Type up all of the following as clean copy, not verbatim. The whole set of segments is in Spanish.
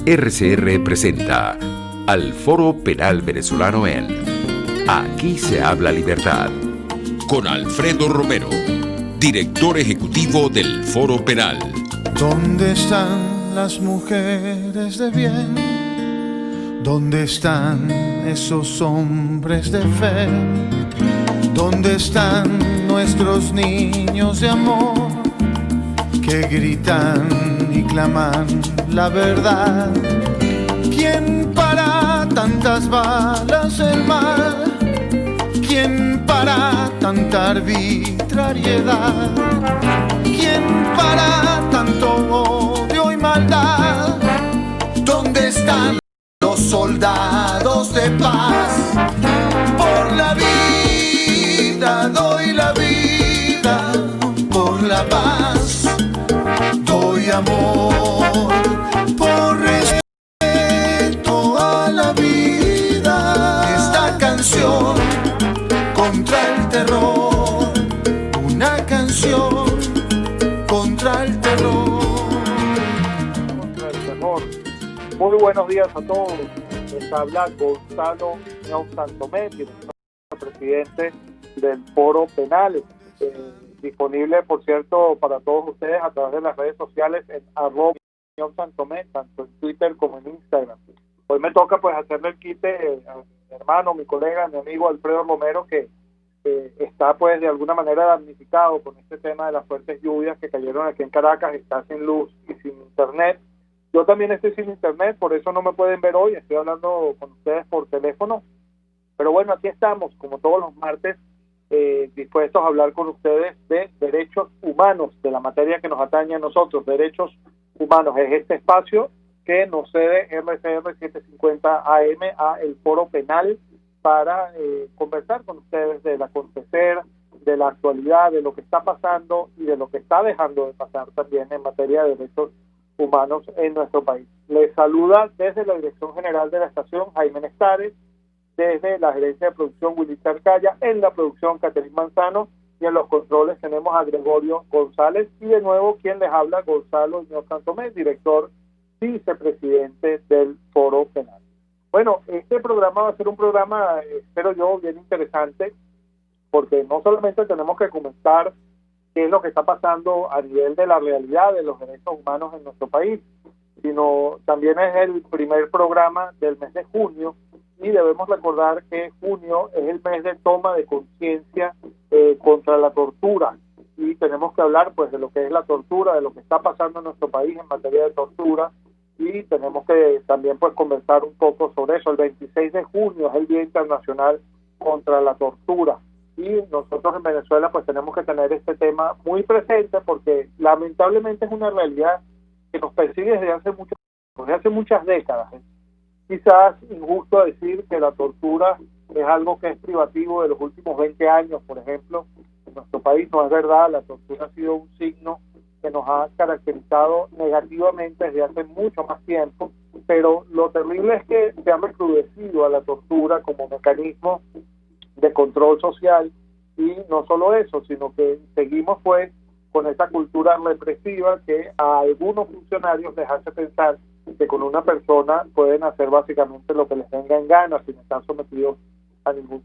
RCR presenta al Foro Penal Venezolano en Aquí se habla libertad, con Alfredo Romero, director ejecutivo del Foro Penal. ¿Dónde están las mujeres de bien? ¿Dónde están esos hombres de fe? ¿Dónde están nuestros niños de amor que gritan y claman la verdad? ¿Quién para tantas balas el mal? ¿Quién para tanta arbitrariedad? ¿Quién para tanto odio y maldad? ¿Dónde están los soldados de paz? Por la vida doy la vida, por la paz doy amor, por respeto a la vida. Esta canción contra el terror, una canción contra el terror. Contra el terror. Muy buenos días a todos. Les habla Gonzalo Santomé, director presidente del Foro Penal. Disponible, por cierto, para todos ustedes a través de las redes sociales en @Santomé, tanto en Twitter como en Instagram. Hoy me toca pues hacerle el quite a mi hermano, mi colega, mi amigo Alfredo Romero, que está pues de alguna manera damnificado con este tema de las fuertes lluvias que cayeron aquí en Caracas. Está sin luz y sin internet. Yo también estoy sin internet, por eso no me pueden ver hoy, estoy hablando con ustedes por teléfono. Pero bueno, aquí estamos, como todos los martes, dispuestos a hablar con ustedes de derechos humanos, de la materia que nos atañe a nosotros, derechos humanos. Es este espacio que nos cede RCR 750 AM a el Foro Penal para conversar con ustedes del acontecer, de la actualidad, de lo que está pasando y de lo que está dejando de pasar también en materia de derechos humanos en nuestro país. Les saluda desde la Dirección General de la Estación Jaime Nestares, desde la Gerencia de Producción Willy Carcaya, en la producción Caterina Manzano, y en los controles tenemos a Gregorio González, y de nuevo quien les habla, Gonzalo Santomé, director vicepresidente del Foro Penal. Bueno, este programa va a ser un programa, espero yo, bien interesante, porque no solamente tenemos que comentar qué es lo que está pasando a nivel de la realidad de los derechos humanos en nuestro país, sino también es el primer programa del mes de junio, y debemos recordar que junio es el mes de toma de conciencia contra la tortura, y tenemos que hablar pues de lo que es la tortura, de lo que está pasando en nuestro país en materia de tortura, y tenemos que también pues conversar un poco sobre eso. El 26 de junio es el Día Internacional contra la Tortura, y nosotros en Venezuela pues tenemos que tener este tema muy presente, porque lamentablemente es una realidad que nos persigue desde hace muchas décadas. Quizás injusto decir que la tortura es algo que es privativo de los últimos 20 años, por ejemplo. En nuestro país no es verdad, la tortura ha sido un signo que nos ha caracterizado negativamente desde hace mucho más tiempo, pero lo terrible es que se ha recrudecido a la tortura como mecanismo de control social, y no solo eso, sino que seguimos pues con esa cultura represiva que a algunos funcionarios les hace pensar que con una persona pueden hacer básicamente lo que les venga en gana sin estar sometidos a ningún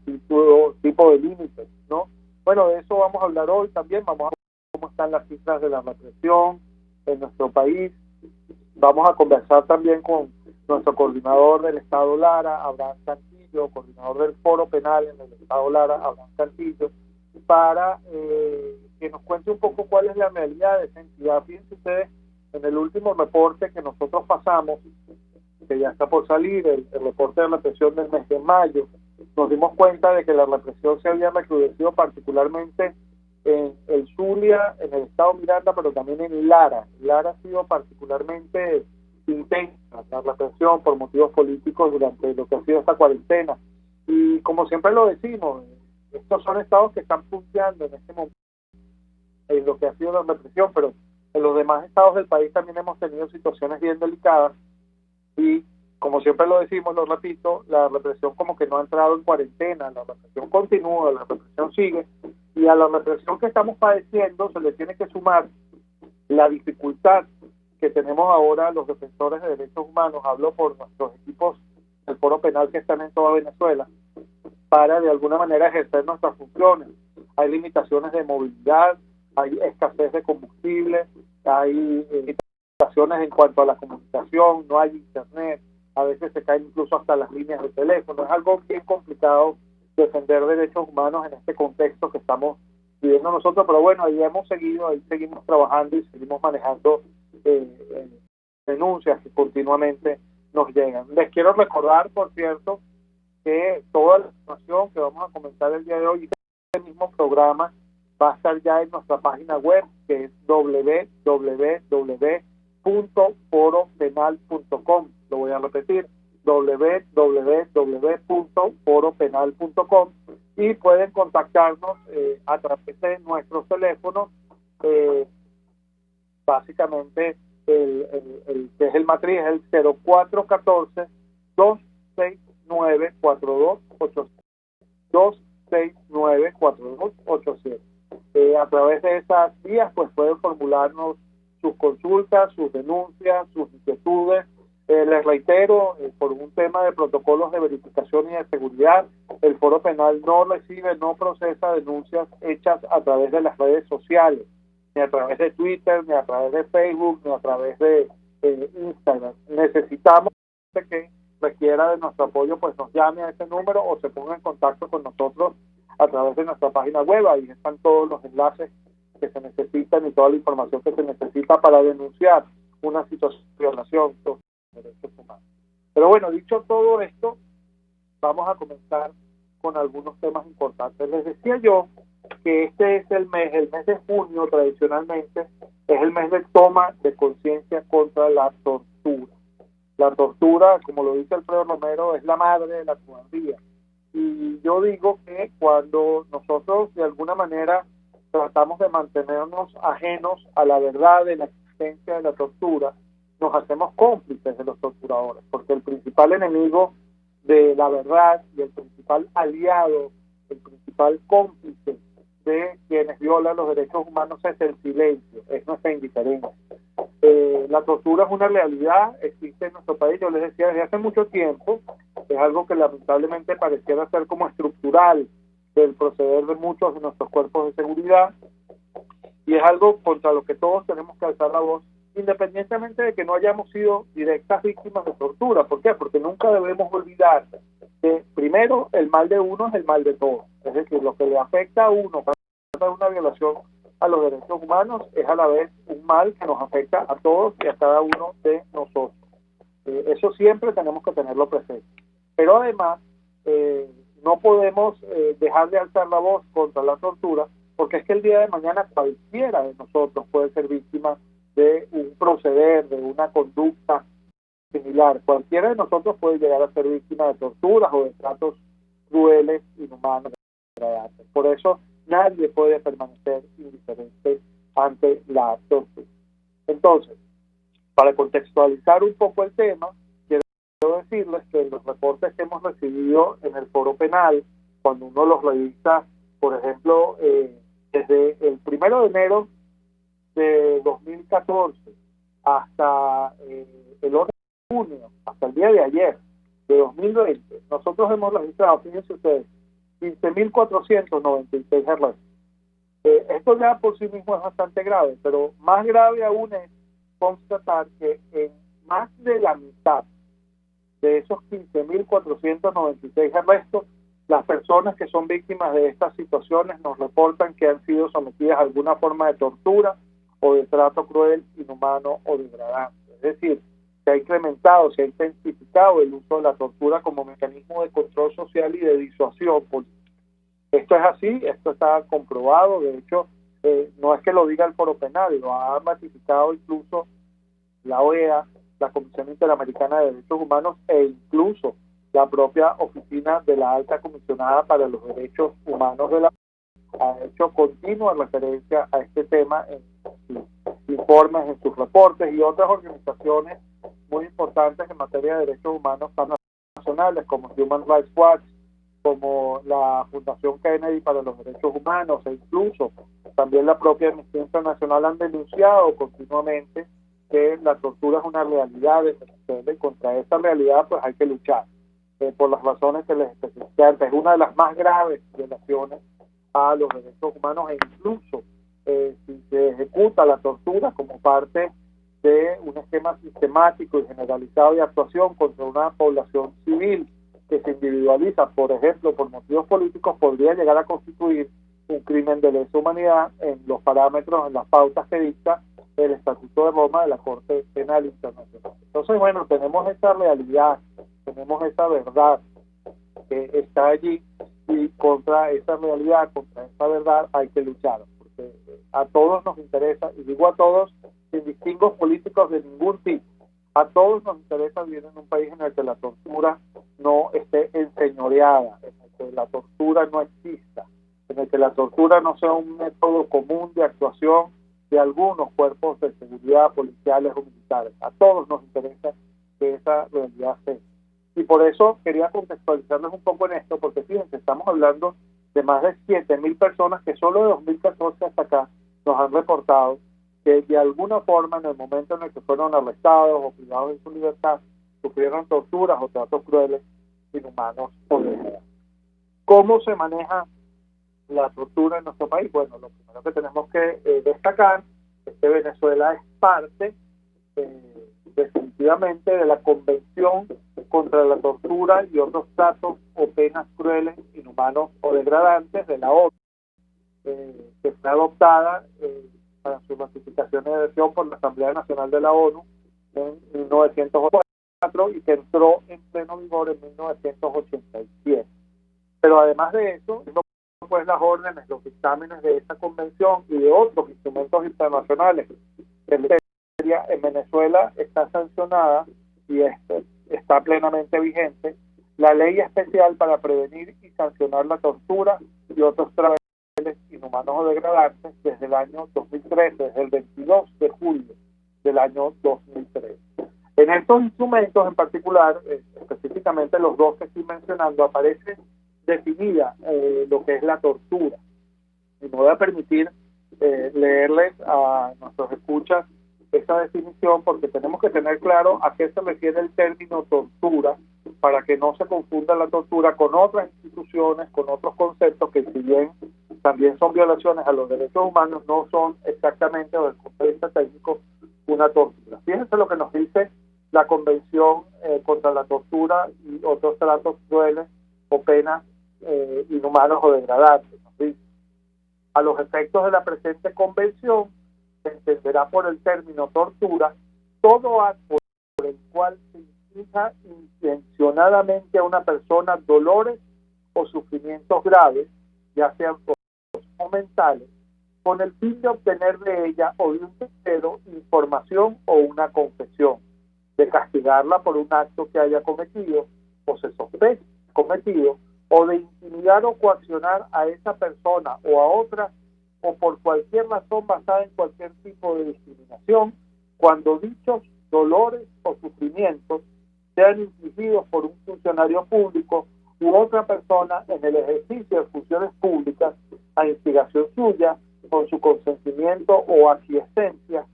tipo de límites, ¿no? Bueno, de eso vamos a hablar hoy también. Vamos a ver cómo están las cifras de la represión en nuestro país. Vamos a conversar también con nuestro coordinador del Estado Lara, Abraham Cantillo, coordinador del Foro Penal en el Estado Lara, Abraham Cantillo, para que nos cuente un poco cuál es la realidad de esa entidad. Fíjense ustedes, en el último reporte que nosotros pasamos, que ya está por salir, el reporte de represión del mes de mayo, nos dimos cuenta de que la represión se había recrudecido particularmente en el Zulia, en el estado Miranda, pero también en Lara. Lara ha sido particularmente intensa la represión por motivos políticos durante lo que ha sido esta cuarentena. Y como siempre lo decimos, estos son estados que están punteando en este momento en lo que ha sido la represión, pero en los demás estados del país también hemos tenido situaciones bien delicadas, y como siempre lo decimos, lo repito, la represión como que no ha entrado en cuarentena, la represión continúa, la represión sigue, y a la represión que estamos padeciendo se le tiene que sumar la dificultad que que tenemos ahora los defensores de derechos humanos, hablo por nuestros equipos del Foro Penal que están en toda Venezuela, para de alguna manera ejercer nuestras funciones. Hay limitaciones de movilidad, hay escasez de combustible, hay limitaciones en cuanto a la comunicación, no hay internet, a veces se caen incluso hasta las líneas de teléfono. Es algo bien complicado defender derechos humanos en este contexto que estamos viviendo nosotros, pero bueno, ahí hemos seguido, ahí seguimos trabajando y seguimos manejando denuncias que continuamente nos llegan. Les quiero recordar, por cierto, que toda la información que vamos a comentar el día de hoy, este mismo programa, va a estar ya en nuestra página web, que es www.foropenal.com. Lo voy a repetir, www.foropenal.com, y pueden contactarnos a través de nuestros teléfonos, básicamente el que es el matriz es el 0414-269-4287. 269-4287. A través de esas vías pues pueden formularnos sus consultas, sus denuncias, sus inquietudes. Les reitero, por un tema de protocolos de verificación y de seguridad, el Foro Penal no recibe, no procesa denuncias hechas a través de las redes sociales, ni a través de Twitter, ni a través de Facebook, ni a través de Instagram. Necesitamos que requiera de nuestro apoyo, pues nos llame a ese número o se ponga en contacto con nosotros a través de nuestra página web. Ahí están todos los enlaces que se necesitan y toda la información que se necesita para denunciar una situación de violación de los derechos humanos. Pero bueno, dicho todo esto, vamos a comenzar con algunos temas importantes. Les decía yo que este es el mes de junio, tradicionalmente, es el mes de toma de conciencia contra la tortura. La tortura, como lo dice Alfredo Romero, es la madre de la cobardía. Y yo digo que cuando nosotros de alguna manera tratamos de mantenernos ajenos a la verdad de la existencia de la tortura, nos hacemos cómplices de los torturadores, porque el principal enemigo de la verdad y el principal aliado, el principal cómplice de quienes violan los derechos humanos es el silencio, es nuestra indiferencia. La tortura es una realidad, existe en nuestro país, yo les decía, desde hace mucho tiempo, es algo que lamentablemente pareciera ser como estructural del proceder de muchos de nuestros cuerpos de seguridad, y es algo contra lo que todos tenemos que alzar la voz, independientemente de que no hayamos sido directas víctimas de tortura. ¿Por qué? Porque nunca debemos olvidar que primero el mal de uno es el mal de todos, es decir, lo que le afecta a uno para una violación a los derechos humanos es a la vez un mal que nos afecta a todos y a cada uno de nosotros. Eso siempre tenemos que tenerlo presente. Pero además, no podemos dejar de alzar la voz contra la tortura, porque es que el día de mañana cualquiera de nosotros puede ser víctima de un proceder, de una conducta similar. Cualquiera de nosotros puede llegar a ser víctima de torturas o de tratos crueles, inhumanos, degradantes. Por eso nadie puede permanecer indiferente ante la tortura. Entonces, para contextualizar un poco el tema, quiero decirles que los reportes que hemos recibido en el Foro Penal, cuando uno los revisa, por ejemplo, desde el 1 de enero de 2014 hasta el 8 de junio, hasta el día de ayer, de 2020, nosotros hemos registrado, fíjense ustedes, 15.496 arrestos. Esto ya por sí mismo es bastante grave, pero más grave aún es constatar que en más de la mitad de esos 15.496 arrestos, las personas que son víctimas de estas situaciones nos reportan que han sido sometidas a alguna forma de tortura o de trato cruel, inhumano o degradante. Es decir, se ha incrementado, se ha intensificado el uso de la tortura como mecanismo de control social y de disuasión política. Esto es así, esto está comprobado. De hecho, no es que lo diga el Foro Penal, lo ha ratificado incluso la OEA, la Comisión Interamericana de Derechos Humanos, e incluso la propia Oficina de la Alta Comisionada para los Derechos Humanos de la ha hecho continua referencia a este tema en sus informes, en sus reportes, y otras organizaciones muy importantes en materia de derechos humanos nacionales como Human Rights Watch, como la Fundación Kennedy para los Derechos Humanos, e incluso también la propia Amnistía Internacional han denunciado continuamente que la tortura es una realidad en Venezuela y contra esa realidad pues hay que luchar por las razones que les especifiqué antes. Es una de las más graves violaciones a los derechos humanos, e incluso si se ejecuta la tortura como parte de un esquema sistemático y generalizado de actuación contra una población civil que se individualiza, por ejemplo, por motivos políticos, podría llegar a constituir un crimen de lesa humanidad en los parámetros, en las pautas que dicta el Estatuto de Roma de la Corte Penal Internacional. Entonces, bueno, tenemos esa realidad, tenemos esa verdad que está allí, y contra esa realidad, contra esa verdad hay que luchar, porque a todos nos interesa, y digo a todos sin distingos políticos de ningún tipo, a todos nos interesa vivir en un país en el que la tortura no esté enseñoreada, en el que la tortura no exista, en el que la tortura no sea un método común de actuación de algunos cuerpos de seguridad, policiales o militares. A todos nos interesa que esa realidad sea. Y por eso quería contextualizarles un poco en esto, porque fíjense, estamos hablando de más de 7.000 personas que solo de 2014 hasta acá nos han reportado que de alguna forma en el momento en el que fueron arrestados o privados de su libertad sufrieron torturas o tratos crueles, inhumanos o degradantes. ¿Cómo se maneja la tortura en nuestro país? Bueno, lo primero que tenemos que destacar es que Venezuela es parte definitivamente de la Convención contra la Tortura y otros tratos o penas crueles, inhumanos o degradantes de la ONU, que fue adoptada para su ratificación y adhesión por la Asamblea Nacional de la ONU en 1984 y que entró en pleno vigor en 1987. Pero además de eso, pues las órdenes, los dictámenes de esta convención y de otros instrumentos internacionales en Venezuela está sancionada y está plenamente vigente la ley especial para prevenir y sancionar la tortura y otros tratos inhumanos o degradantes desde el año 2013, desde el 22 de julio del año 2013. En estos instrumentos en particular, específicamente los dos que estoy mencionando, aparece definida lo que es la tortura. Y me voy a permitir leerles a nuestros escuchas esa definición, porque tenemos que tener claro a qué se refiere el término tortura, para que no se confunda la tortura con otras instituciones, con otros conceptos que, si bien también son violaciones a los derechos humanos, no son exactamente, desde el punto de vista técnico, una tortura. Fíjense lo que nos dice la Convención contra la Tortura y otros tratos crueles o penas inhumanos o degradantes. Nos dice: a los efectos de la presente convención, se entenderá por el término tortura todo acto por el cual se inflija intencionadamente a una persona dolores o sufrimientos graves, ya sean o mentales, con el fin de obtener de ella o de un tercero información o una confesión, de castigarla por un acto que haya cometido o se sospecha cometido, o de intimidar o coaccionar a esa persona o a otra, o por cualquier razón basada en cualquier tipo de discriminación, cuando dichos dolores o sufrimientos sean infligidos por un funcionario público u otra persona en el ejercicio de funciones públicas a instigación suya, con su consentimiento o aquiescencia,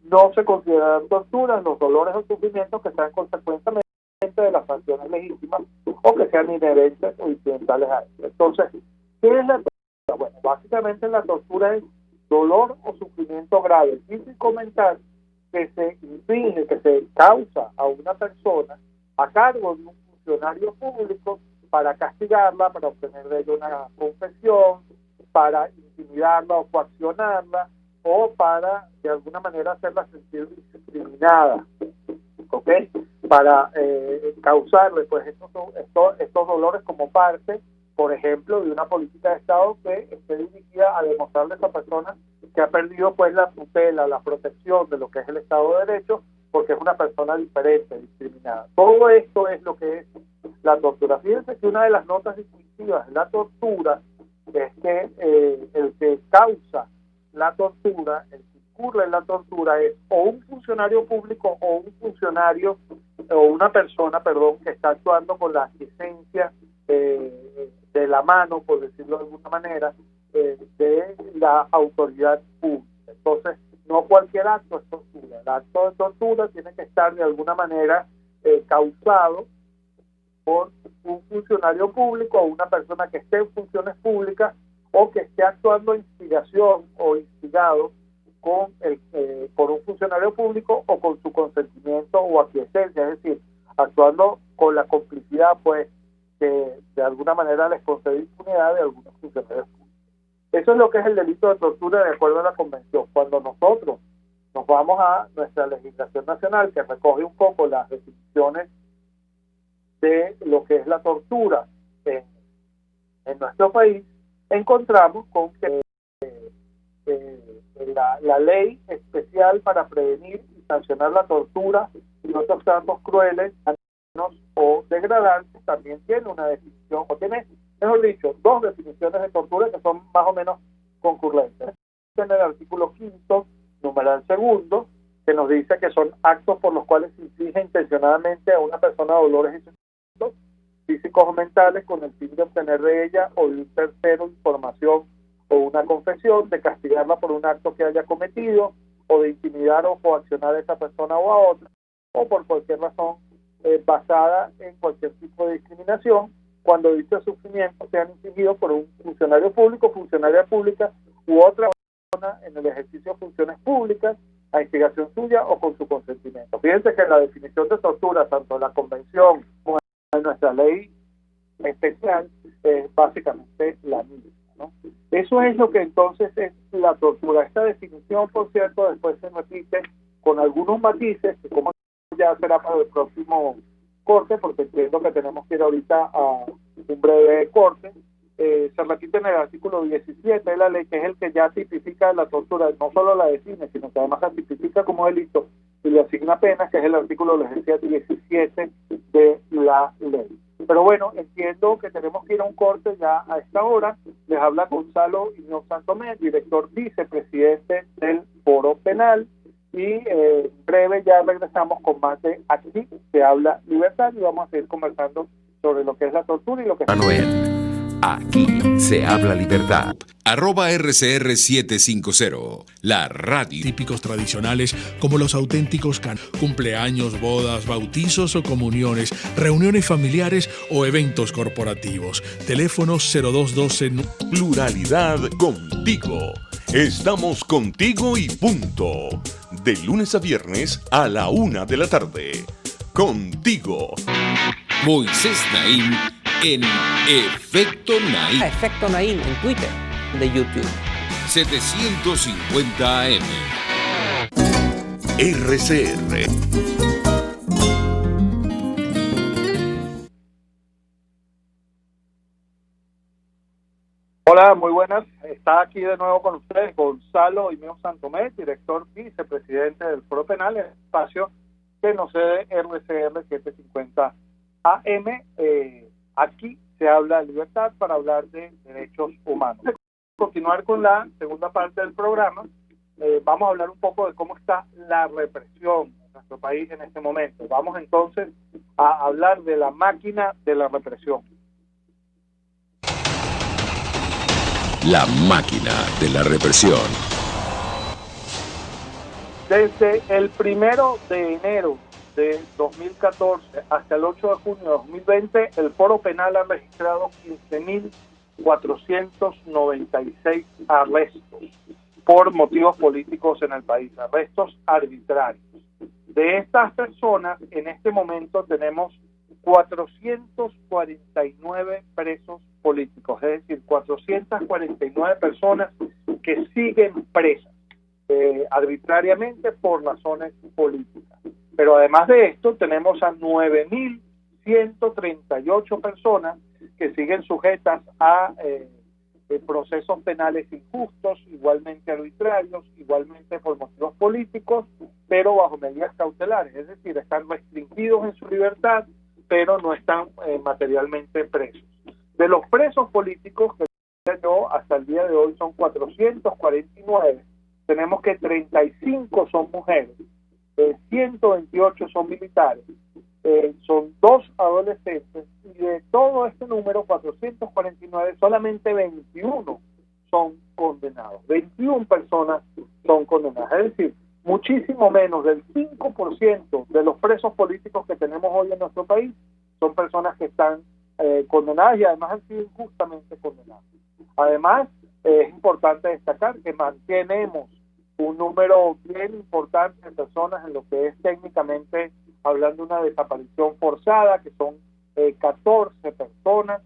No se consideran torturas los dolores o sufrimientos que sean consecuentemente de las sanciones legítimas o que sean inherentes o incidentales a esto. Entonces, ¿qué es la tortura? Bueno, básicamente la tortura es dolor o sufrimiento grave, y sin comentar que se inflige, que se causa a una persona a cargo de un funcionario público para castigarla, para obtener de ella una confesión, para intimidarla o coaccionarla, o para de alguna manera hacerla sentir discriminada, ¿ok? Para causarle pues estos dolores como parte, por ejemplo, de una política de Estado que esté dirigida a demostrarle a esa persona que ha perdido pues la tutela, la protección de lo que es el Estado de Derecho, porque es una persona diferente, discriminada. Todo esto es lo que es la tortura. Fíjense que una de las notas distintivas de la tortura es que el que causa la tortura, el que incurre en la tortura, es o un funcionario público o un funcionario o una persona, que está actuando con la esencia de la mano, por decirlo de alguna manera, de la autoridad pública. Entonces, no cualquier cualquier acto es tortura. El acto de tortura tiene que estar de alguna manera causado por un funcionario público o una persona que esté en funciones públicas o que esté actuando a instigación o instigado por un funcionario público o con su consentimiento o aquiescencia, es decir, actuando con la complicidad, pues, que de alguna manera les concede impunidad de algunos funcionarios públicos. Eso es lo que es el delito de tortura de acuerdo a la Convención. Cuando nosotros nos vamos a nuestra legislación nacional, que recoge un poco las definiciones de lo que es la tortura en nuestro país, encontramos con que la ley especial para prevenir y sancionar la tortura y otros tratos crueles o degradantes también tiene una definición, o tiene, mejor dicho, dos definiciones de tortura que son más o menos concurrentes. En el artículo 5, numeral segundo, que nos dice que son actos por los cuales se inflige intencionadamente a una persona dolores y sufrimientos físicos o mentales con el fin de obtener de ella o de un tercero información o una confesión, de castigarla por un acto que haya cometido o de intimidar o coaccionar a esa persona o a otra, o por cualquier razón basada en cualquier tipo de discriminación, cuando dichos sufrimientos sean infligidos por un funcionario público, funcionaria pública u otra persona en el ejercicio de funciones públicas, a instigación suya o con su consentimiento. Fíjense que la definición de tortura, tanto en la Convención como en nuestra ley especial, es básicamente la misma, ¿no? Eso es lo que entonces es la tortura. Esta definición, por cierto, después se repite con algunos matices, que como ya será para el próximo corte, porque entiendo que tenemos que ir ahorita a un breve corte. Se repite en el artículo 17 de la ley, que es el que ya tipifica la tortura, no solo la define, sino que además la tipifica como delito y le asigna penas, que es el artículo 17 de la ley. Pero bueno, entiendo que tenemos que ir a un corte ya a esta hora. Les habla Gonzalo Iñón Santomé, director vicepresidente del Foro Penal, y en breve ya regresamos con más de Aquí se habla libertad y vamos a seguir conversando sobre lo que es la tortura y lo que es... Aquí se habla libertad. @RCR750, la radio. Típicos tradicionales como los auténticos cumpleaños, bodas, bautizos o comuniones, reuniones familiares o eventos corporativos. Teléfono 0212. Pluralidad contigo. Estamos contigo y punto. De lunes a viernes a la 1 de la tarde. Contigo. Moisés Naim en Efecto Naim. Efecto Naim en Twitter, de YouTube. 750 AM. RCR. Hola, muy buenas. Está aquí de nuevo con ustedes Gonzalo Iñón Santomé, director vicepresidente del Foro Penal, el espacio que nos cede RCR 750 AM. Aquí se habla de libertad para hablar de derechos humanos. Continuar con la segunda parte del programa, vamos a hablar un poco de cómo está la represión en nuestro país en este momento. Vamos entonces a hablar de la máquina de la represión. La máquina de la represión. Desde el 1 de enero de 2014 hasta el 8 de junio de 2020, el Foro Penal ha registrado 15.496 arrestos por motivos políticos en el país, arrestos arbitrarios. De estas personas, en este momento tenemos 449 presos políticos, es decir, 449 personas que siguen presas arbitrariamente por razones políticas. Pero además de esto, tenemos a 9.138 personas que siguen sujetas a procesos penales injustos, igualmente arbitrarios, igualmente por motivos políticos, pero bajo medidas cautelares, es decir, están restringidos en su libertad, pero no están materialmente presos. De los presos políticos que yo hasta el día de hoy son 449, tenemos que 35 son mujeres, 128 son militares, son 2 adolescentes, y de todo este número, 449, solamente 21 son condenados. 21 personas son condenadas. Es decir, muchísimo menos del 5% de los presos políticos que tenemos hoy en nuestro país son personas que están condenadas, y además han sido injustamente condenadas. Además, es importante destacar que mantenemos un número bien importante de personas en lo que es técnicamente hablando una desaparición forzada, que son 14 personas,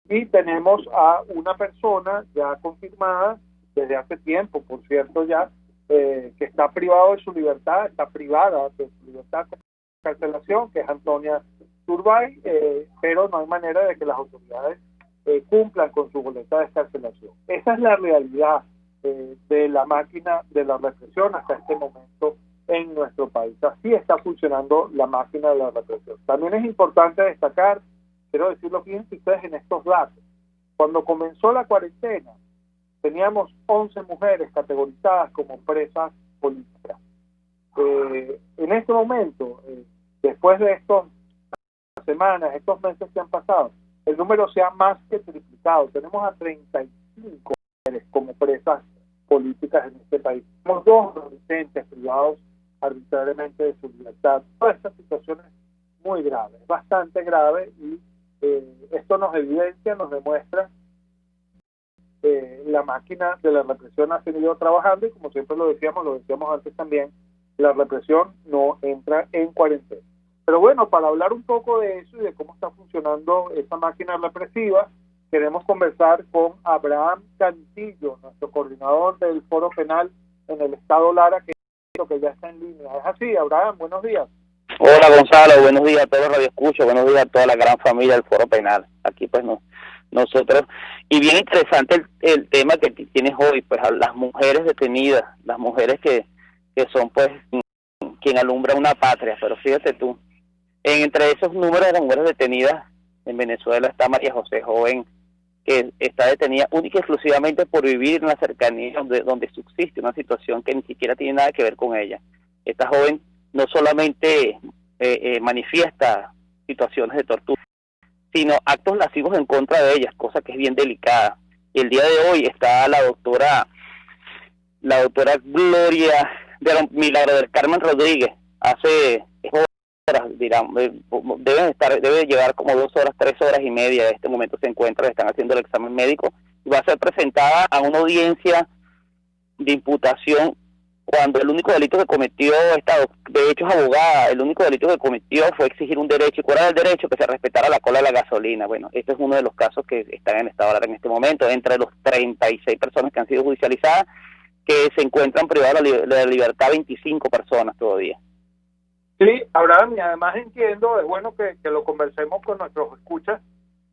y tenemos a una persona ya confirmada desde hace tiempo, por cierto, ya que está privado de su libertad, está privada de su libertad de carcelación, que es Antonia Turbay, pero no hay manera de que las autoridades cumplan con su boleta de excarcelación. Esa es la realidad de la máquina de la represión hasta este momento en nuestro país. Así está funcionando la máquina de la represión. También es importante destacar, quiero decirlo, fíjense ustedes en estos datos, cuando comenzó la cuarentena teníamos 11 mujeres categorizadas como presas políticas. En este momento, después de estas semanas, estos meses que han pasado, el número se ha más que triplicado. Tenemos a 35 mujeres como presas políticas en este país. Tenemos 2 adolescentes privados arbitrariamente de su libertad. Toda esta situación es muy grave, es bastante grave, y esto nos evidencia, nos demuestra la máquina de la represión ha seguido trabajando, y como siempre lo decíamos antes también, la represión no entra en cuarentena. Pero bueno, para hablar un poco de eso y de cómo está funcionando esa máquina represiva, queremos conversar con Abraham Cantillo, nuestro coordinador del Foro Penal en el Estado Lara, que ya está en línea. Es así, Abraham, buenos días. Hola Gonzalo, buenos días a todos los radioescuchos, buenos días a toda la gran familia del Foro Penal. Aquí pues nosotros, y bien interesante el tema que tienes hoy, pues las mujeres detenidas, las mujeres que son pues quien alumbra una patria. Pero fíjate tú, entre esos números de las mujeres detenidas en Venezuela está María José, joven que está detenida única y exclusivamente por vivir en la cercanía donde subsiste una situación que ni siquiera tiene nada que ver con ella. Esta joven no solamente manifiesta situaciones de tortura, sino actos lascivos en contra de ellas, cosa que es bien delicada. Y el día de hoy está la doctora Gloria Milagro del Carmen Rodríguez. Hace horas, debe llevar como 2 horas, 3 horas y media. En este momento se encuentra, le están haciendo el examen médico, y va a ser presentada a una audiencia de imputación cuando el único delito que cometió, de hecho es abogada, el único delito que cometió fue exigir un derecho. ¿Y cuál era el derecho? Que se respetara la cola de la gasolina. Bueno, este es uno de los casos que están en estado de alarma en este momento, entre los 36 personas que han sido judicializadas, que se encuentran privadas de la libertad 25 personas todavía. Sí, Abraham, y además entiendo, es bueno que lo conversemos con nuestros escuchas,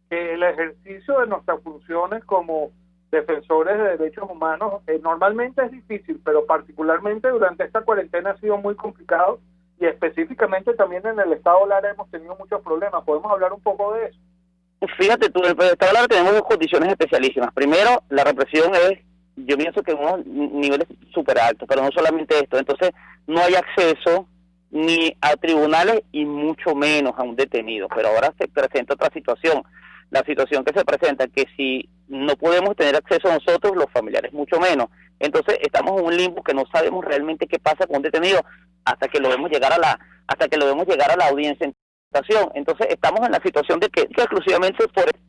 que el ejercicio de nuestras funciones como defensores de derechos humanos normalmente es difícil, pero particularmente durante esta cuarentena ha sido muy complicado, y específicamente también en el estado Lara hemos tenido muchos problemas. ¿Podemos hablar un poco de eso? Fíjate tú, en el estado Lara tenemos 2 condiciones especialísimas. Primero, la represión yo pienso que en unos niveles súper altos, pero no solamente esto. Entonces no hay acceso ni a tribunales y mucho menos a un detenido. Pero ahora se presenta otra situación. La situación que se presenta es que si no podemos tener acceso a nosotros, los familiares mucho menos. Entonces estamos en un limbo que no sabemos realmente qué pasa con un detenido hasta que lo vemos llegar a la audiencia en imputación. Entonces estamos en la situación de que exclusivamente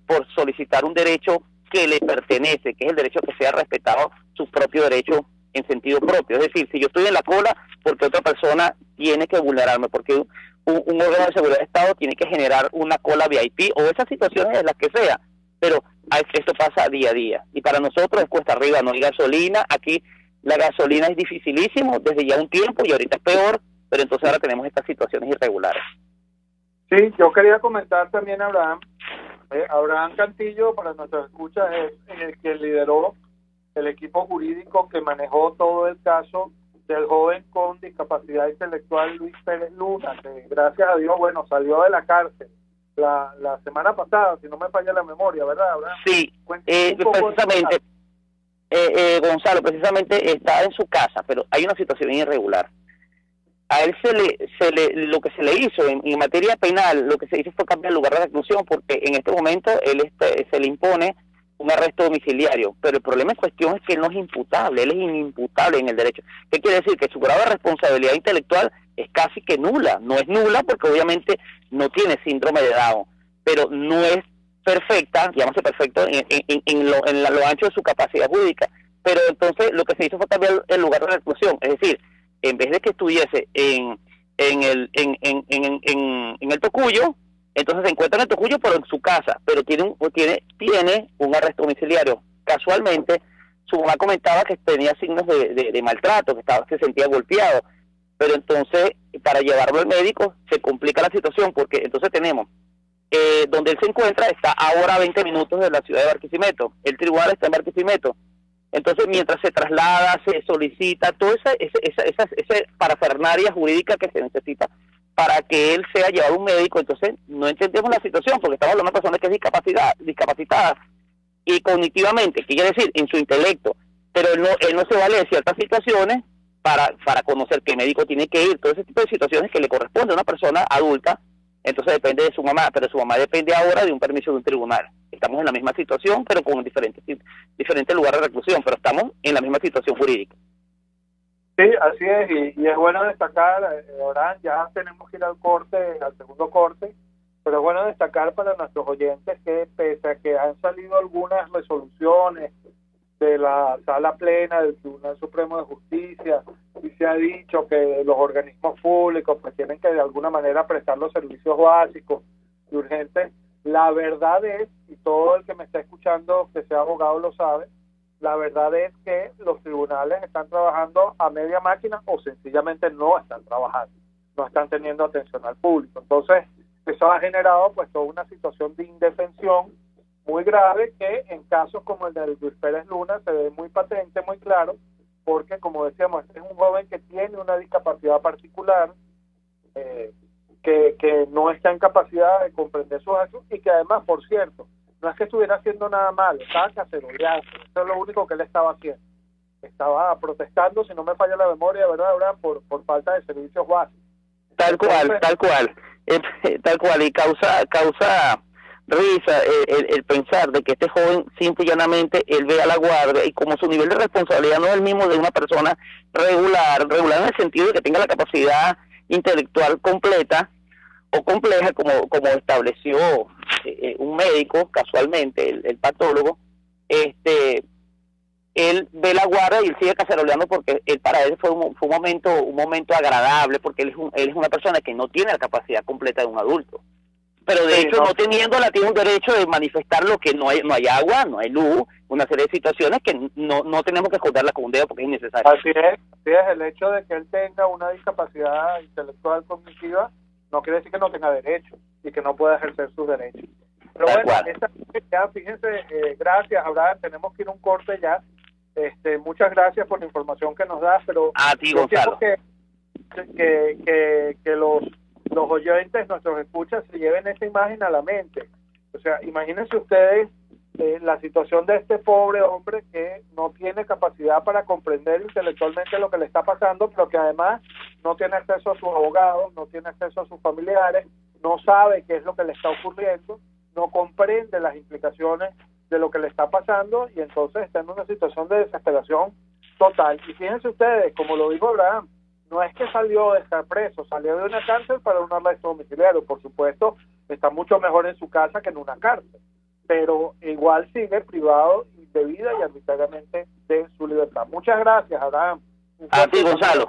por solicitar un derecho que le pertenece, que es el derecho a que sea respetado su propio derecho en sentido propio. Es decir, si yo estoy en la cola, porque otra persona tiene que vulnerarme, porque un órgano de seguridad de Estado tiene que generar una cola VIP, o esas situaciones de las que sea, pero esto pasa día a día, y para nosotros es cuesta arriba, no hay gasolina. Aquí la gasolina es dificilísimo desde ya un tiempo, y ahorita es peor, pero entonces ahora tenemos estas situaciones irregulares. Sí, yo quería comentar también, Abraham Cantillo, para nuestros escuchas, es el que lideró el equipo jurídico que manejó todo el caso del joven con discapacidad intelectual Luis Pérez Luna, que gracias a Dios, bueno, salió de la cárcel la semana pasada, si no me falla la memoria, ¿verdad, Abraham? Sí, precisamente, Gonzalo, precisamente está en su casa, pero hay una situación irregular. A él lo que se le hizo en materia penal, lo que se hizo fue cambiar el lugar de reclusión, porque en este momento él se le impone un arresto domiciliario, pero el problema en cuestión es que él no es imputable, él es inimputable en el derecho. ¿Qué quiere decir? Que su grado de responsabilidad intelectual es casi que nula. No es nula porque obviamente no tiene síndrome de Down, pero no es perfecta, llámase perfecto, en lo ancho de su capacidad jurídica. Pero entonces lo que se hizo fue cambiar el lugar de reclusión, es decir, en vez de que estuviese en el Tocuyo, entonces se encuentra en el Tocuyo pero en su casa, pero tiene un arresto domiciliario. Casualmente su mamá comentaba que tenía signos de maltrato, que se sentía golpeado, pero entonces para llevarlo al médico se complica la situación, porque entonces tenemos donde él se encuentra está ahora a 20 minutos de la ciudad de Barquisimeto, el tribunal está en Barquisimeto. Entonces, mientras se traslada, se solicita toda esa parafernalia jurídica que se necesita para que él sea llevado a un médico, entonces no entendemos la situación, porque estamos hablando de una persona que es discapacitada y cognitivamente, ¿qué quiere decir? En su intelecto, pero él no se vale de ciertas situaciones para conocer qué médico tiene que ir, todo ese tipo de situaciones que le corresponde a una persona adulta. Entonces depende de su mamá, pero su mamá depende ahora de un permiso de un tribunal. Estamos en la misma situación, pero con diferentes lugares de reclusión, pero estamos en la misma situación jurídica. Sí, así es, y es bueno destacar, ahora ya tenemos que ir al segundo corte, pero es bueno destacar para nuestros oyentes que pese a que han salido algunas resoluciones de la Sala Plena del Tribunal Supremo de Justicia, y se ha dicho que los organismos públicos pues tienen que de alguna manera prestar los servicios básicos y urgentes. La verdad es, y todo el que me está escuchando que sea abogado lo sabe, la verdad es que los tribunales están trabajando a media máquina o sencillamente no están trabajando, no están teniendo atención al público. Entonces, eso ha generado pues toda una situación de indefensión muy grave que en casos como el de Luis Pérez Luna se ve muy patente, muy claro, porque como decíamos, este es un joven que tiene una discapacidad particular, que no está en capacidad de comprender sus actos y que además, por cierto, no es que estuviera haciendo nada malo, estaba caceroleando, eso es lo único que él estaba haciendo. Estaba protestando, si no me falla la memoria, ¿verdad, Abraham? Por falta de servicios básicos. Tal cual, y causa risa el pensar de que este joven simple y llanamente él ve a la guardia y como su nivel de responsabilidad no es el mismo de una persona regular en el sentido de que tenga la capacidad intelectual completa o compleja como estableció un médico casualmente, el patólogo, él ve la guardia y él sigue caceroleando porque él para él fue un momento agradable, porque él es una persona que no tiene la capacidad completa de un adulto. Pero de hecho, no teniéndola, tiene un derecho de manifestar lo que no hay agua, no hay luz, una serie de situaciones que no tenemos que juzgarla con un dedo porque es innecesario. Así es, el hecho de que él tenga una discapacidad intelectual cognitiva no quiere decir que no tenga derecho y que no pueda ejercer sus derechos. Pero ya, fíjense, gracias, Abraham, tenemos que ir a un corte ya. Muchas gracias por la información que nos das, pero a ti, Gonzalo, que los oyentes, nuestros escuchas, se lleven esa imagen a la mente. O sea, imagínense ustedes la situación de este pobre hombre que no tiene capacidad para comprender intelectualmente lo que le está pasando, pero que además no tiene acceso a sus abogados, no tiene acceso a sus familiares, no sabe qué es lo que le está ocurriendo, no comprende las implicaciones de lo que le está pasando y entonces está en una situación de desesperación total. Y fíjense ustedes, como lo dijo Abraham, no es que salió de estar preso, salió de una cárcel para un arresto domiciliario. Por supuesto, está mucho mejor en su casa que en una cárcel, pero igual sigue privado indebida y arbitrariamente de su libertad. Muchas gracias, Abraham. A ti, Gonzalo.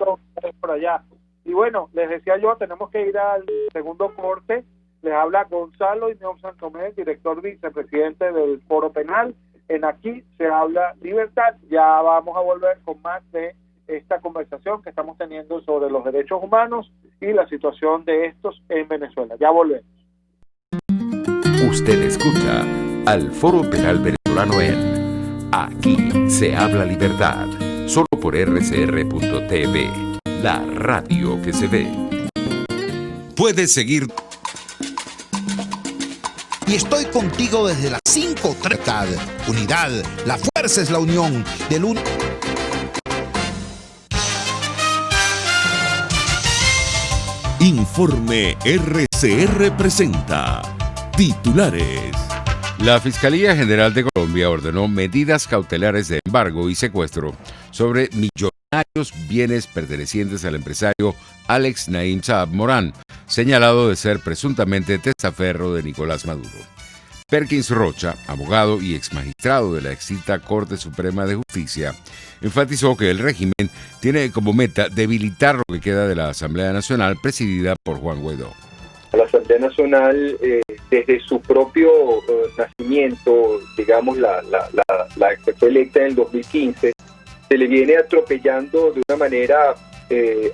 Por allá. Y bueno, les decía yo, tenemos que ir al segundo corte. Les habla Gonzalo Ineom Santomé, director vicepresidente del Foro Penal. En Aquí se habla libertad. Ya vamos a volver con más de esta conversación que estamos teniendo sobre los derechos humanos y la situación de estos en Venezuela. Ya volvemos. Usted escucha al Foro Penal Venezolano en Aquí se habla libertad, solo por rcr.tv, la radio que se ve. Puedes seguir. Y estoy contigo desde las 5:30. Unidad, la fuerza es la unión del Informe RCR presenta titulares. La Fiscalía General de Colombia ordenó medidas cautelares de embargo y secuestro sobre millonarios bienes pertenecientes al empresario Alex Naim Saab Morán, señalado de ser presuntamente testaferro de Nicolás Maduro. Perkins Rocha, abogado y exmagistrado de la extinta Corte Suprema de Justicia, enfatizó que el régimen tiene como meta debilitar lo que queda de la Asamblea Nacional presidida por Juan Guaidó. La Asamblea Nacional, desde su propio nacimiento, digamos, la que fue electa en el 2015, se le viene atropellando de una manera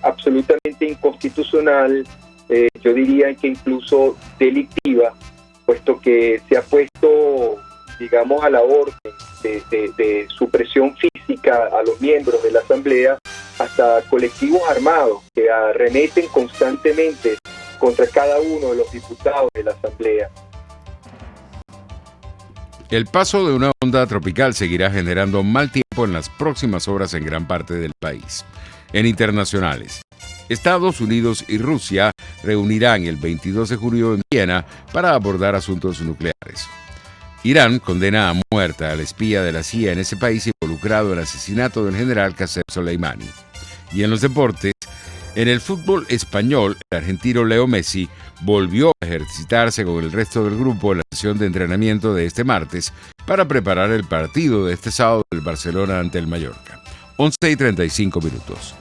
absolutamente inconstitucional, yo diría que incluso delictiva, puesto que se ha puesto, digamos, a la orden de supresión física a los miembros de la Asamblea, hasta colectivos armados que arremeten constantemente contra cada uno de los diputados de la Asamblea. El paso de una onda tropical seguirá generando mal tiempo en las próximas horas en gran parte del país. En internacionales, Estados Unidos y Rusia reunirán el 22 de junio en Viena para abordar asuntos nucleares. Irán condena a muerte al espía de la CIA en ese país involucrado en el asesinato del general Qasem Soleimani. Y en los deportes, en el fútbol español, el argentino Leo Messi volvió a ejercitarse con el resto del grupo en la sesión de entrenamiento de este martes para preparar el partido de este sábado del Barcelona ante el Mallorca. 11:35 minutos.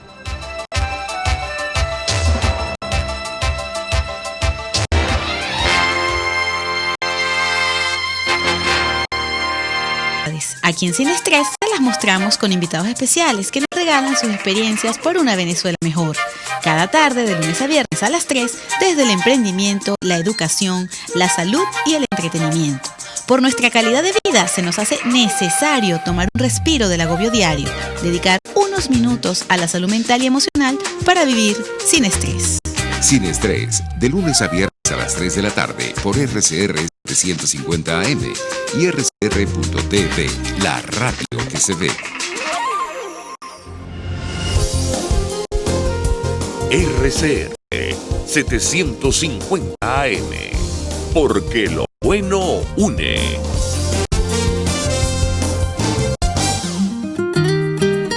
Aquí en Sin Estrés se las mostramos con invitados especiales que nos regalan sus experiencias por una Venezuela mejor. Cada tarde, de lunes a viernes a las 3, desde el emprendimiento, la educación, la salud y el entretenimiento. Por nuestra calidad de vida se nos hace necesario tomar un respiro del agobio diario, dedicar unos minutos a la salud mental y emocional para vivir sin estrés. Sin Estrés, de lunes a viernes a las 3 de la tarde por RCR 750 AM y rcr.tv, la radio que se ve. RCR 750 AM, porque lo bueno une.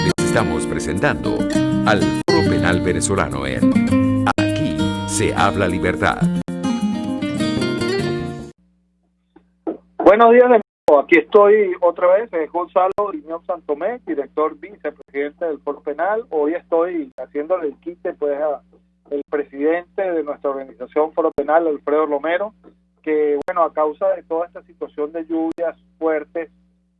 Les estamos presentando al Foro Penal Venezolano en Aquí se habla libertad. Buenos días de nuevo, aquí estoy otra vez, Gonzalo Griñón Santomé, director vicepresidente del Foro Penal. Hoy estoy haciéndole el quite pues al presidente de nuestra organización Foro Penal, Alfredo Romero, que bueno, a causa de toda esta situación de lluvias fuertes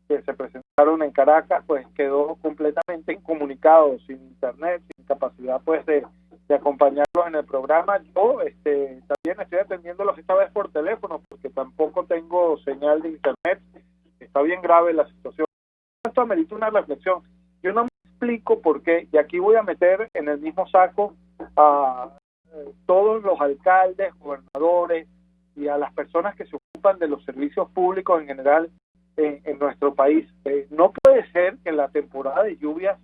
que se presentaron en Caracas, pues quedó completamente incomunicado, sin internet, sin capacidad pues de acompañarlos en el programa. Yo también estoy atendiéndolos esta vez por teléfono porque tampoco tengo señal de internet. Está bien grave la situación. Esto amerita una reflexión. Yo no me explico por qué, y aquí voy a meter en el mismo saco a todos los alcaldes, gobernadores y a las personas que se ocupan de los servicios públicos en general en nuestro país. No puede ser que en la temporada de lluvias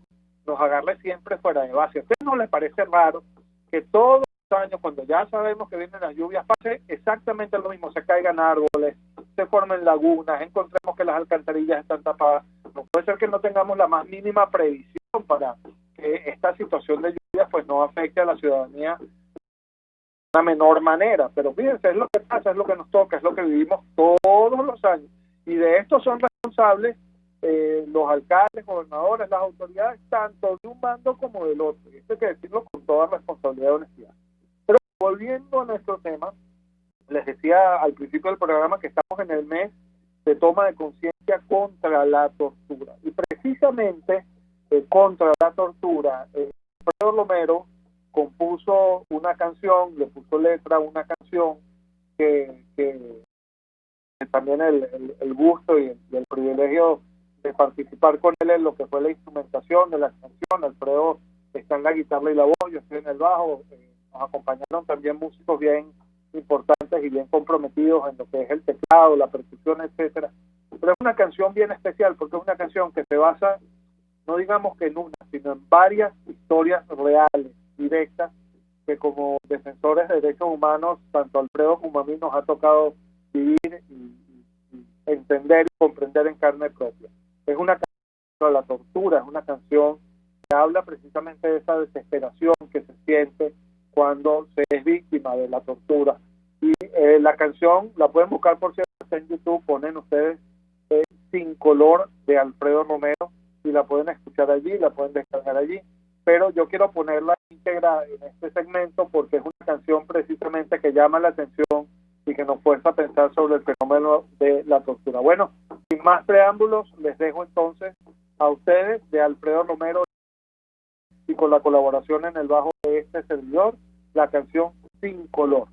nos agarre siempre fuera de base. ¿A ustedes no les parece raro que todos los años, cuando ya sabemos que vienen las lluvias, pase exactamente lo mismo? Se caigan árboles, se formen lagunas, encontremos que las alcantarillas están tapadas. No puede ser que no tengamos la más mínima previsión para que esta situación de lluvias pues no afecte a la ciudadanía de una menor manera. Pero fíjense, es lo que pasa, es lo que nos toca, es lo que vivimos todos los años. Y de esto son responsables los alcaldes, gobernadores, las autoridades, tanto de un bando como del otro. Y esto hay que decirlo con toda responsabilidad y honestidad. Pero volviendo a nuestro tema, les decía al principio del programa que estamos en el mes de toma de conciencia contra la tortura. Y precisamente contra la tortura, Alfredo Romero compuso una canción, le puso letra a una canción que también el gusto y el privilegio de participar con él en lo que fue la instrumentación de la canción. Alfredo está en la guitarra y la voz, yo estoy en el bajo. Nos acompañaron también músicos bien importantes y bien comprometidos en lo que es el teclado, la percusión, etcétera. Pero es una canción bien especial porque es una canción que se basa, no digamos que en una, sino en varias historias reales, directas, que como defensores de derechos humanos, tanto Alfredo como a mí nos ha tocado vivir y entender y comprender en carne propia. Es una canción de la tortura, es una canción que habla precisamente de esa desesperación que se siente cuando se es víctima de la tortura. Y la canción la pueden buscar, por cierto, en YouTube, ponen ustedes Sin Color de Alfredo Romero y la pueden escuchar allí, la pueden descargar allí, pero yo quiero ponerla íntegra en este segmento porque es una canción precisamente que llama la atención y que nos fuerza a pensar sobre el fenómeno de la tortura. Bueno, sin más preámbulos, les dejo entonces a ustedes de Alfredo Romero y con la colaboración en el bajo de este servidor, la canción Sin Color.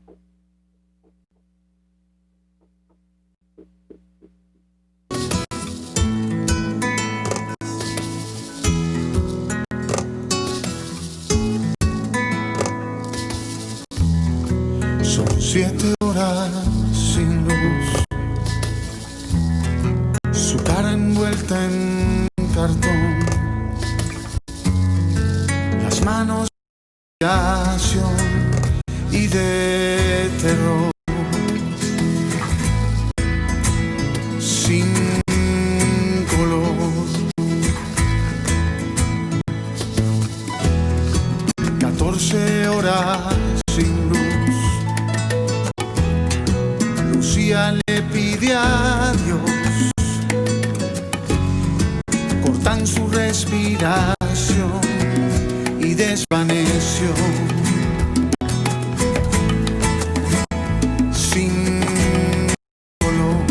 Son 7 horas sin luz, su cara envuelta en cartón, las manos de acción y de terror, sin color. 14 horas sin luz. Lucía le pide a Dios, cortan su respiración y desvaneció. Sin color.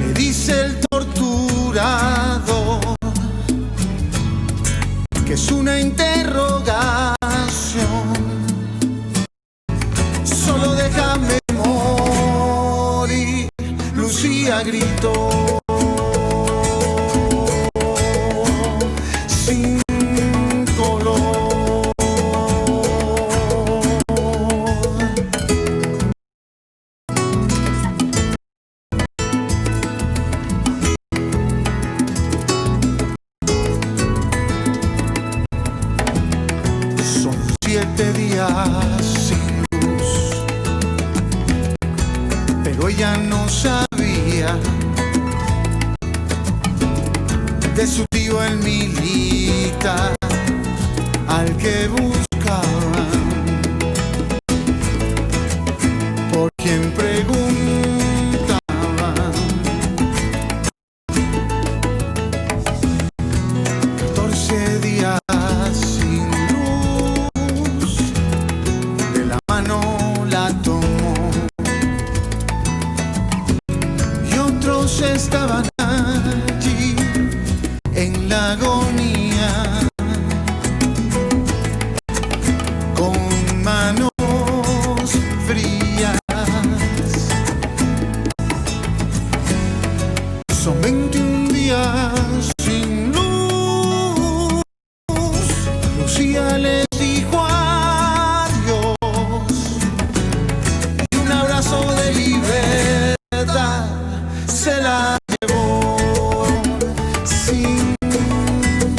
Le dice el torturador que es una interrogación. Solo déjame morir, Lucía gritó. Sin color. Son 7 días sin luz, pero ella no sabía de su tío el militar al que buscaban, por quien preguntaban. 14 días sin luz, de la mano la tomó y otros estaban allí en la agonía, con manos frías. Son 21 días sin luz. Lucía les dijo adiós y un abrazo de libertad se la llevó. Sin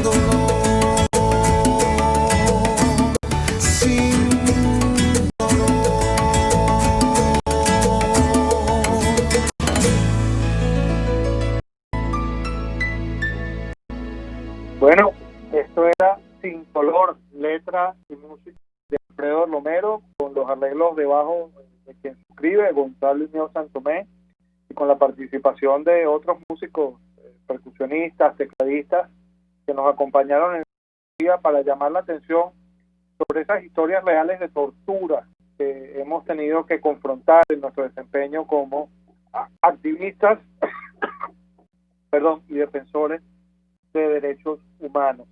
dolor, sin dolor. Bueno, esto era Sin Color, letra y música de Alfredo Romero, con los arreglos de bajo de quien escribe, Gonzalo Iñeo Santomé, y con la participación de otros músicos, percusionistas, tecladistas, que nos acompañaron en el día para llamar la atención sobre esas historias reales de tortura que hemos tenido que confrontar en nuestro desempeño como activistas y defensores de derechos humanos.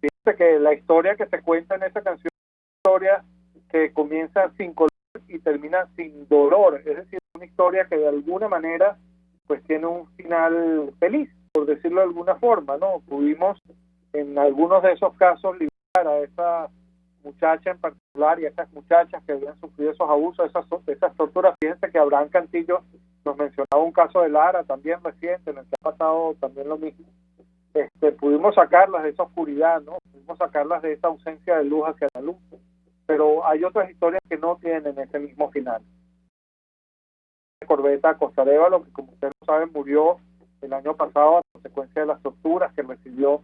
Fíjense que la historia que se cuenta en esa canción es una historia que comienza sin color y termina sin dolor, es decir, una historia que de alguna manera pues tiene un final feliz, por decirlo de alguna forma, ¿no? Pudimos en algunos de esos casos liberar a esa muchacha en particular y a esas muchachas que habían sufrido esos abusos, esas torturas. Fíjense que Abraham Cantillo nos mencionaba un caso de Lara también reciente, en el que ha pasado también lo mismo. Pudimos sacarlas de esa oscuridad, ¿no? Pudimos sacarlas de esa ausencia de luz hacia la luz, pero hay otras historias que no tienen ese mismo final. corbeta Costa Arévalo, que como ustedes saben murió el año pasado a consecuencia de las torturas que recibió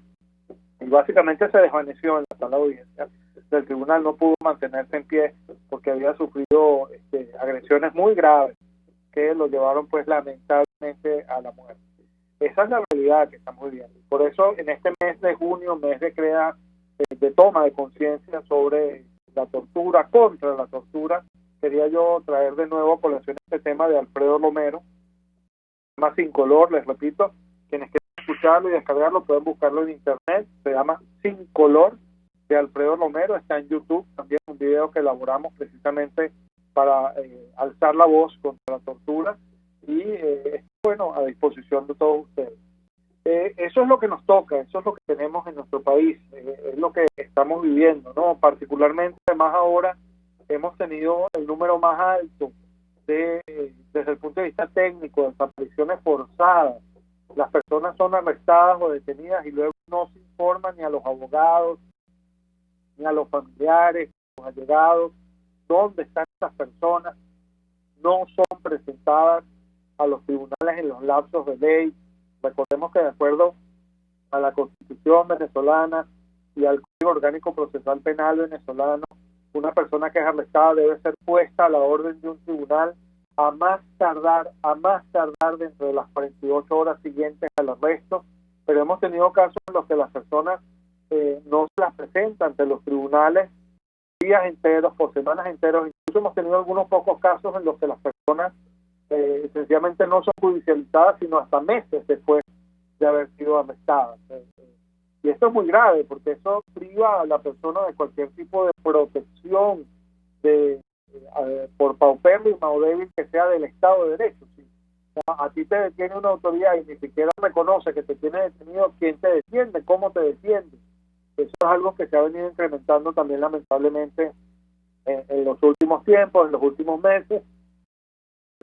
y básicamente se desvaneció en la sala de audiencia del tribunal. No pudo mantenerse en pie porque había sufrido agresiones muy graves que lo llevaron pues lamentablemente a la muerte. Esa es la realidad que estamos viviendo. Por eso en este mes de junio, mes de toma de conciencia sobre la tortura, contra la tortura, quería yo traer de nuevo a colación este tema de Alfredo Romero, se llama Sin Color, les repito, quienes quieran escucharlo y descargarlo pueden buscarlo en internet, se llama Sin Color de Alfredo Romero, está en YouTube, también un video que elaboramos precisamente para alzar la voz contra la tortura y bueno, a disposición de todos ustedes. Eso es lo que nos toca, eso es lo que tenemos en nuestro país, es lo que estamos viviendo, ¿no? Particularmente, además ahora hemos tenido el número más alto desde el punto de vista técnico de desapariciones forzadas. Las personas son arrestadas o detenidas y luego no se informa ni a los abogados, ni a los familiares, ni a los allegados, dónde están esas personas, no son presentadas a los tribunales en los lapsos de ley. Recordemos que de acuerdo a la Constitución venezolana y al Código Orgánico Procesal Penal venezolano, una persona que es arrestada debe ser puesta a la orden de un tribunal a más tardar dentro de las 48 horas siguientes al arresto, pero hemos tenido casos en los que las personas no se las presentan ante los tribunales días enteros, por semanas enteros. Incluso hemos tenido algunos pocos casos en los que las personas sencillamente no son judicializadas sino hasta meses después de haber sido arrestadas. Y esto es muy grave porque eso priva a la persona de cualquier tipo de protección por paupérrima o débil que sea del Estado de Derecho. ¿Sí? O sea, a ti te detiene una autoridad y ni siquiera reconoce que te tiene detenido. ¿Quién te defiende? ¿Cómo te defiende? Eso es algo que se ha venido incrementando también lamentablemente en los últimos tiempos, en los últimos meses,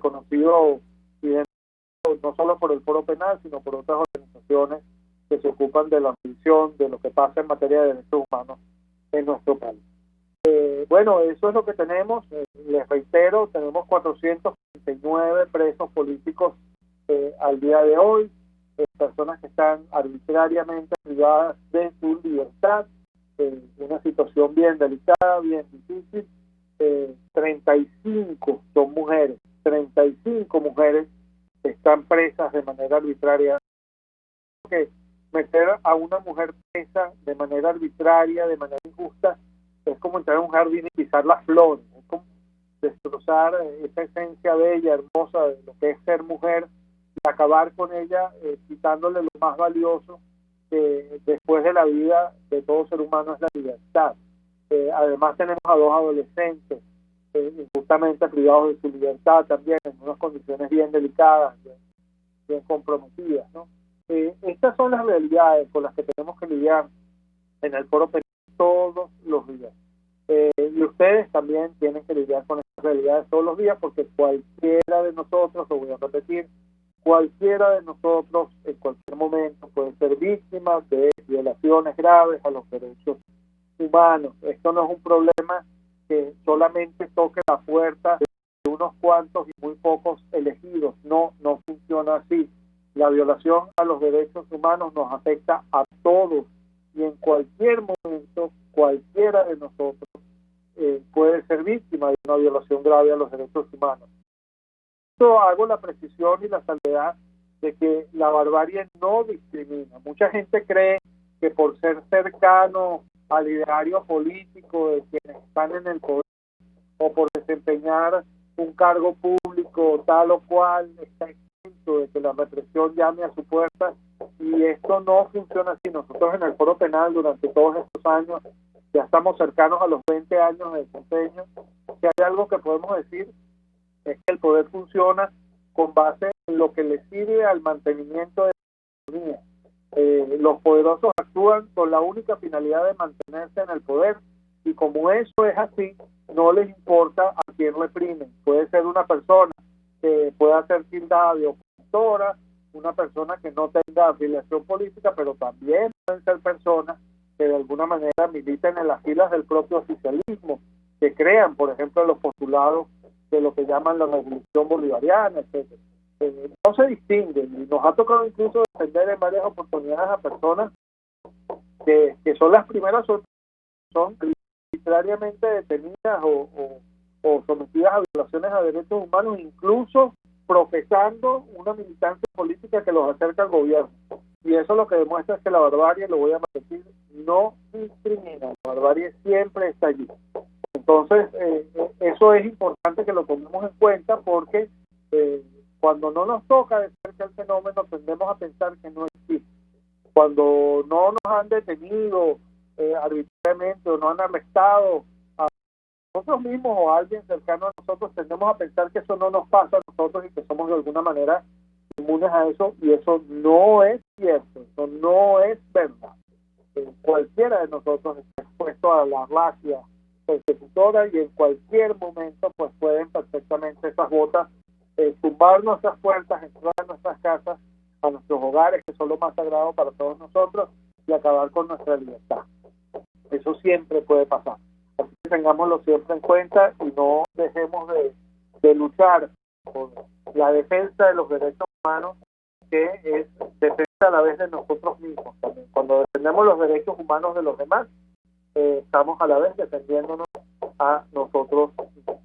conocido no solo por el Foro Penal, sino por otras organizaciones que se ocupan de la revisión de lo que pasa en materia de derechos humanos en nuestro país. Bueno, eso es lo que tenemos. Les reitero, tenemos 439 presos políticos al día de hoy, personas que están arbitrariamente privadas de su libertad, una situación bien delicada, bien difícil. 35 son mujeres, 35 mujeres están presas de manera arbitraria. Que meter a una mujer presa de manera arbitraria, de manera injusta, es como entrar a un jardín y pisar las flores, es como destrozar esa esencia bella, hermosa de lo que es ser mujer y acabar con ella quitándole lo más valioso que después de la vida de todo ser humano es la libertad. Además tenemos a 2 adolescentes injustamente privados de su libertad también en unas condiciones bien delicadas, bien comprometidas, ¿no? Estas son las realidades con las que tenemos que lidiar en el Foro Penal todos los días. Y ustedes también tienen que lidiar con estas realidades todos los días porque cualquiera de nosotros, lo voy a repetir, cualquiera de nosotros en cualquier momento puede ser víctima de violaciones graves a los derechos humanos. Esto no es un problema que solamente toque la puerta de unos cuantos y muy pocos elegidos. No funciona así. La violación a los derechos humanos nos afecta a todos y en cualquier momento cualquiera de nosotros puede ser víctima de una violación grave a los derechos humanos. Yo hago la precisión y la salvedad de que la barbarie no discrimina. Mucha gente cree que por ser cercano al ideario político de quienes están en el poder o por desempeñar un cargo público tal o cual está exento de que la represión llame a su puerta, y esto no funciona así. Nosotros en el Foro Penal durante todos estos años, ya estamos cercanos a los 20 años de desempeño, si hay algo que podemos decir es que el poder funciona con base en lo que le sirve al mantenimiento de la economía. Los poderosos actúan con la única finalidad de mantenerse en el poder y como eso es así, no les importa a quién reprimen. Puede ser una persona que pueda ser tildada de opositora, una persona que no tenga afiliación política, pero también pueden ser personas que de alguna manera militen en las filas del propio oficialismo, que crean, por ejemplo, los postulados de lo que llaman la revolución bolivariana, etcétera. No se distinguen, y nos ha tocado incluso defender en varias oportunidades a personas que son las primeras, son arbitrariamente detenidas o sometidas a violaciones a derechos humanos, incluso profesando una militancia política que los acerca al gobierno. Y eso lo que demuestra es que la barbarie, lo voy a repetir, no discrimina. La barbarie siempre está allí. Entonces, eso es importante que lo tomemos en cuenta, porque cuando no nos toca de cerca el fenómeno, tendemos a pensar que no existe. Cuando no nos han detenido arbitrariamente o no han arrestado a nosotros mismos o a alguien cercano a nosotros, tendemos a pensar que eso no nos pasa a nosotros y que somos de alguna manera inmunes a eso, y eso no es cierto, eso no es verdad. Cualquiera de nosotros está expuesto a la racia persecutora, y en cualquier momento pues pueden perfectamente esas botas tumbar nuestras puertas, entrar a nuestras casas, a nuestros hogares, que son lo más sagrado para todos nosotros, y acabar con nuestra libertad. Eso siempre puede pasar. Así que tengámoslo siempre en cuenta y no dejemos de luchar por la defensa de los derechos humanos, que es defensa a la vez de nosotros mismos también. Cuando defendemos los derechos humanos de los demás, estamos a la vez defendiéndonos a nosotros mismos.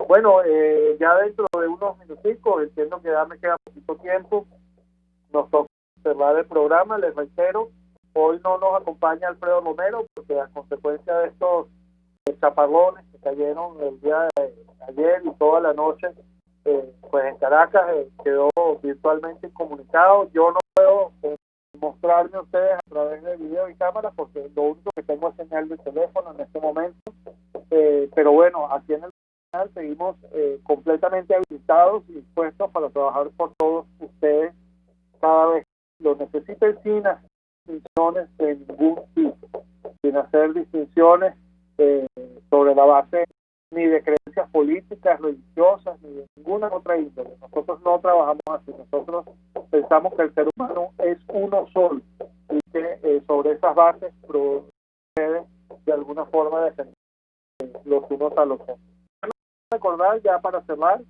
Bueno, ya dentro de unos minuticos, entiendo que ya me queda poquito tiempo, nos toca cerrar el programa. Les reitero, hoy no nos acompaña Alfredo Romero, porque a consecuencia de estos chaparrones que cayeron el día de ayer y toda la noche, pues en Caracas quedó virtualmente incomunicado. Yo no puedo mostrarme a ustedes a través de video y cámara, porque lo único que tengo es señal de teléfono en este momento, pero bueno, aquí en el canal seguimos completamente habilitados y dispuestos para trabajar por todos ustedes cada vez que lo necesiten, sin hacer distinciones de ningún tipo, sin hacer distinciones sobre la base ni de creencias políticas, religiosas, ni de ninguna otra índole. Nosotros no trabajamos así. Nosotros pensamos que el ser humano es uno solo, y que sobre esas bases procede de alguna forma defender los unos a los otros. Recordar, ya para cerrar,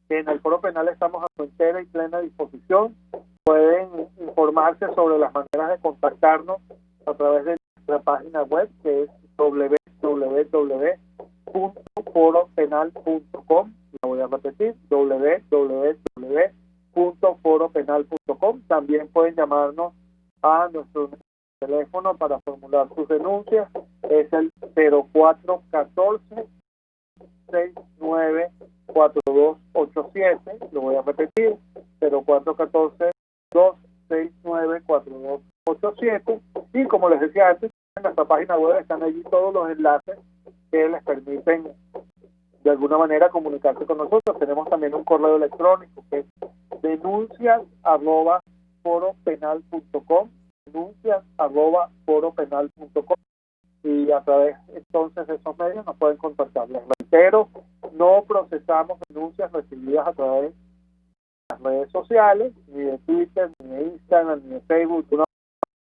que en el Foro Penal estamos a su entera y plena disposición. Pueden informarse sobre las maneras de contactarnos a través de nuestra página web, que es www.foropenal.com. La voy a repetir, www.foropenal.com. También pueden llamarnos a nuestro teléfono para formular sus denuncias. Es el 0414 694287. Lo voy a repetir, 0414-269-4287. Y como les decía antes, en nuestra página web están allí todos los enlaces que les permiten de alguna manera comunicarse con nosotros. Tenemos también un correo electrónico que es denuncias@foropenal.com, denuncias@foropenal.com, y a través entonces de esos medios nos pueden contactar. Les reitero, no procesamos denuncias recibidas a través de las redes sociales, ni de Twitter, ni de Instagram, ni de Facebook, una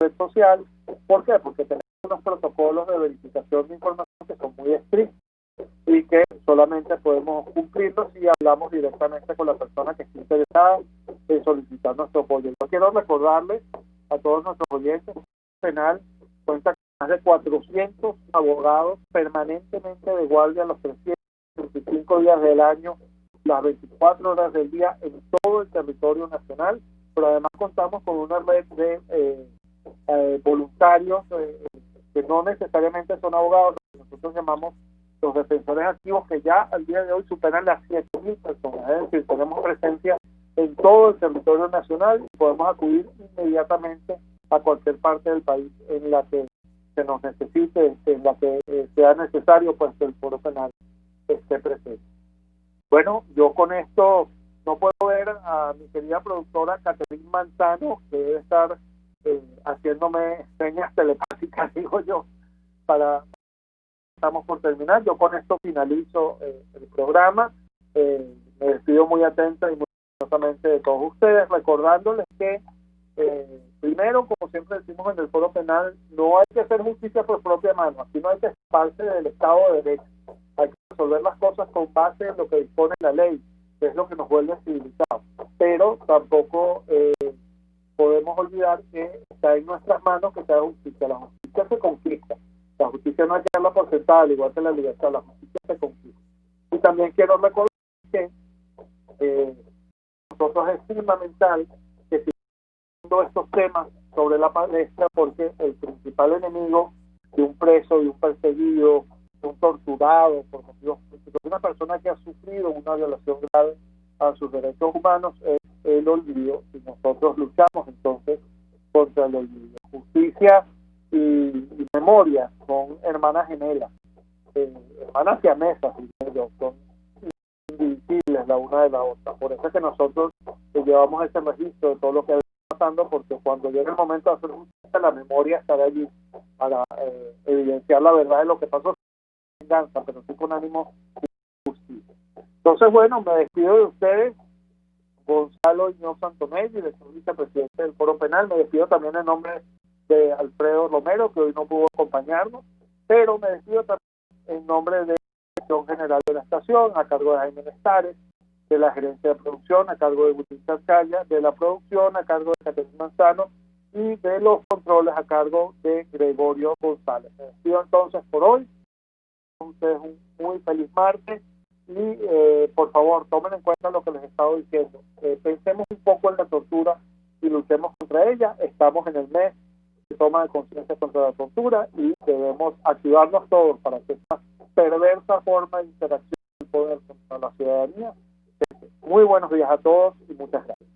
red social. ¿Por qué? Porque tenemos unos protocolos de verificación de información que son muy estrictos y que solamente podemos cumplirlos si hablamos directamente con la persona que esté interesada en solicitar nuestro apoyo. Yo quiero recordarles a todos nuestros oyentes, el penal cuenta con más de 400 abogados permanentemente de guardia los 365 días del año, las 24 horas del día, en todo el territorio nacional, pero además contamos con una red de voluntarios que no necesariamente son abogados, que nosotros llamamos los defensores activos, que ya al día de hoy superan las 7.000 personas. Es decir, tenemos presencia en todo el territorio nacional y podemos acudir inmediatamente a cualquier parte del país en la que se nos necesite, en la que sea necesario, pues que el Foro Penal esté presente. Bueno, yo con esto no puedo ver a mi querida productora Catherine Manzano, que debe estar haciéndome señas telepáticas, digo yo, estamos por terminar. Yo con esto finalizo el programa. Me despido muy atenta y muy atentamente de todos ustedes, recordándoles que primero, como siempre decimos en el Foro Penal, no hay que hacer justicia por propia mano. Aquí no hay que escaparse del Estado de Derecho. Hay que resolver las cosas con base en lo que dispone la ley, que es lo que nos vuelve civilizados. Pero tampoco podemos olvidar que está en nuestras manos que se haga justicia. La justicia se conquista. La justicia no hay que darla por sentada, al igual que la libertad, la justicia se conquista. Y también quiero recordar que nosotros es fundamental que sigamos estos temas sobre la palestra, porque el principal enemigo de un preso, de un perseguido, de un torturado por motivos políticos, de una persona que ha sufrido una violación grave a sus derechos humanos es el olvido, y nosotros luchamos entonces contra el olvido. Justicia y memoria son hermanas gemelas, hermanas siamesas, son indivisibles la una de la otra. Por eso es que nosotros llevamos ese registro de todo lo que está pasando, porque cuando llegue el momento de hacer justicia, la memoria estará allí para evidenciar la verdad de lo que pasó, sin venganza, pero sí con ánimo de justicia. Entonces, bueno, me despido de ustedes, Gonzalo Iñón Santomé, director vicepresidente del Foro Penal. Me despido también en nombre de Alfredo Romero, que hoy no pudo acompañarnos, pero me despido también en nombre de la Dirección General de la Estación, a cargo de Jaime Nestares, de la Gerencia de Producción, a cargo de Wilson Chascaya, de la Producción, a cargo de Caterina Manzano, y de los controles a cargo de Gregorio González. Me despido entonces por hoy. Ustedes un muy feliz martes y por favor tomen en cuenta lo que les he estado diciendo. Pensemos un poco en la tortura y luchemos contra ella. Estamos en el mes de toma de conciencia contra la tortura y debemos activarnos todos para que esta perversa forma de interacción del poder contra la ciudadanía. Muy buenos días a todos y muchas gracias.